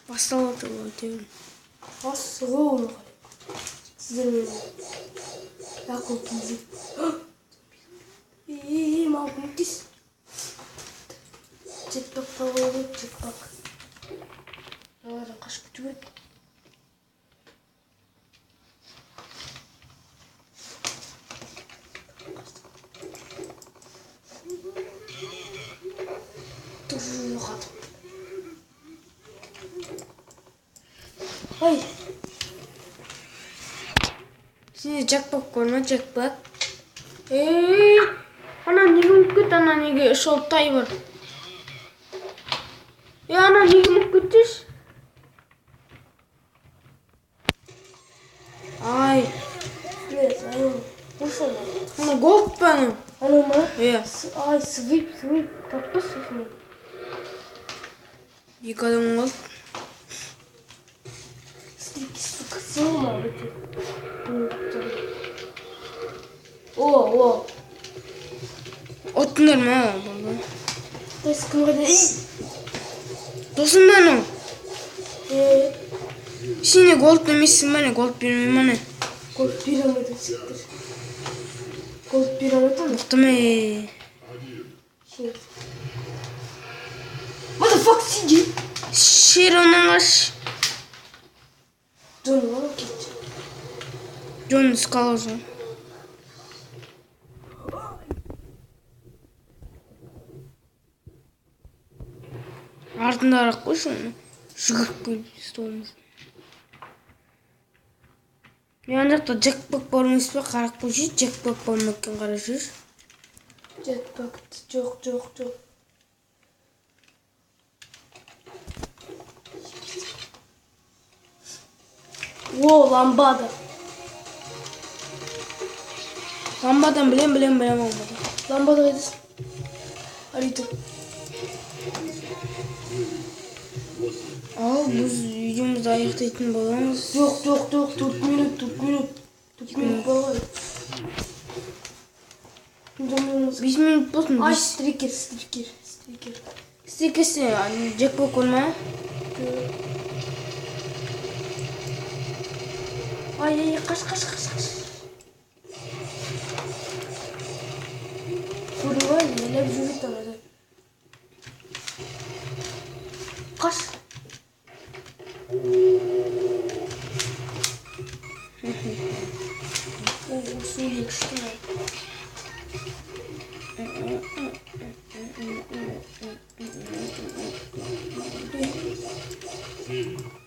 Басталып отыр дейм. Асығу. Сіздер ақыл кезек. Маған көмектес. Жетпаққа қойды, жетпақ. Олардан қашып кету керек. Yo'qotib. Ой. Сен jackpot ko'rma, jackpot. Ana nega mukut, ana nega shotday bor. Ana nega mukutish? Ay. Yes, ушел. Ana gold benim. Ana mı? Ya. Ay, sweep. Tapmışsın. Yıkadım gold. Сука, сама выйти. О. Отнер ма baba. То есть кімге Досым benim. Сине gold demişsin bana, gold vermeyeyim bana. Gold piramidi çıktır. Gold piramidi mi? Bıktım Şey. What the fuck CG? Şiron'un kaç. Dur lan git. John Scalzo. Артында арақ қойшы оны. Жүгіріп келіп столымыз. Ян жақта jackpot бар емес пе? Қарап қойшы, jackpot бар ма екен қарап жүрші. Jetpack жоқ. О, ламбада. Ламбадан білем ламбада. Ламбада қайдасың? Ариту. Ал, біз видеомызды аяқтайтын боламыз. Жоқ. 4 минут. 4 минут бар ғой. 5 минут болсын. Ай, стрикер. Стекесі, jackpot көрме? Ай, қаш. Көріп ай, елеп жүріп тұрады. Қаш. Су екшті.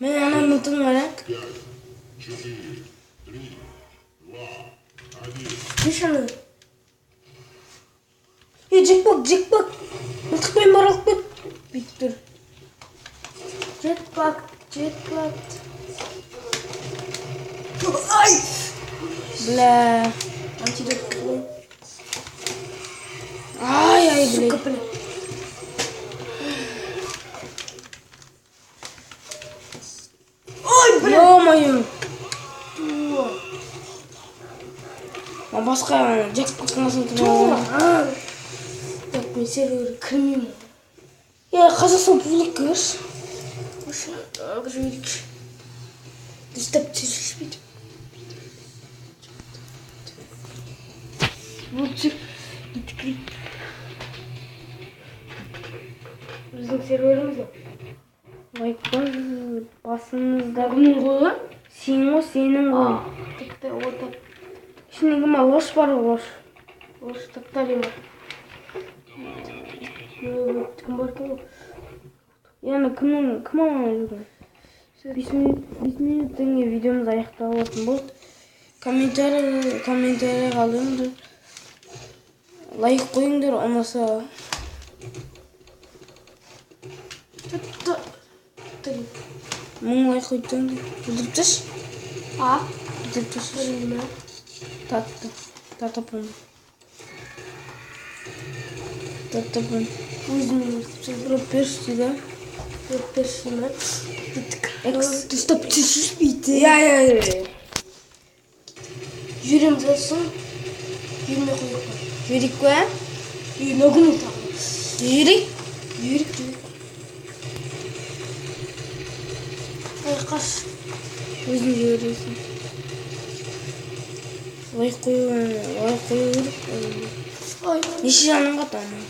Мен ана мүтін қарақ. Дешаны. Jackpot. Мылтықпен бар алып кет. Бүйтіп тұр. Jetpack. Ай! Бля. Антидот. Ай, Сука, бля. бля. Ой, бля. Ё-моё. Туа. Басқа jackpot қанасын тұрмауы. Так, мен сервері кірмеймін. Қазақстан пулық көрші. Ошы, жүйрік. Дұрыстап тежішпейді. Бұлчық. Біздің серверіміз ба? Лайкпен басыңыздағы Кімнің қойы? сенің ғой. Тіпті отап. Ішіндегі ма лош бар лош. Ошы таптар ема. Кім бар кім ғой? Яғни кім аман жүрген? 5 минуттен видеомыз аяқталып отыр болды. Комментарий қалдырыңдар. Лайк қойыңдар, ұнаса. Мың лайк қойдыңдар. Білдіріп тұршы. Білдіріп тұршы. Татапын. Өзімен Перші да. першіме. Дұрыстап тежішпейді. Жүрем жасын. Жүрме қойып қой. Жүрік па? Ногыны тағы. Жүрік? Жүрік. Айқаш. Өзің жібересің. Лайк қою керек. Ой, Неше жаның қатамын?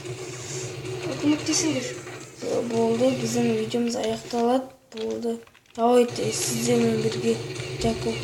көмектесіңдер. Болды, біздің видеомыз аяқталады. Болды. Давайте сіздермен бірге Жаков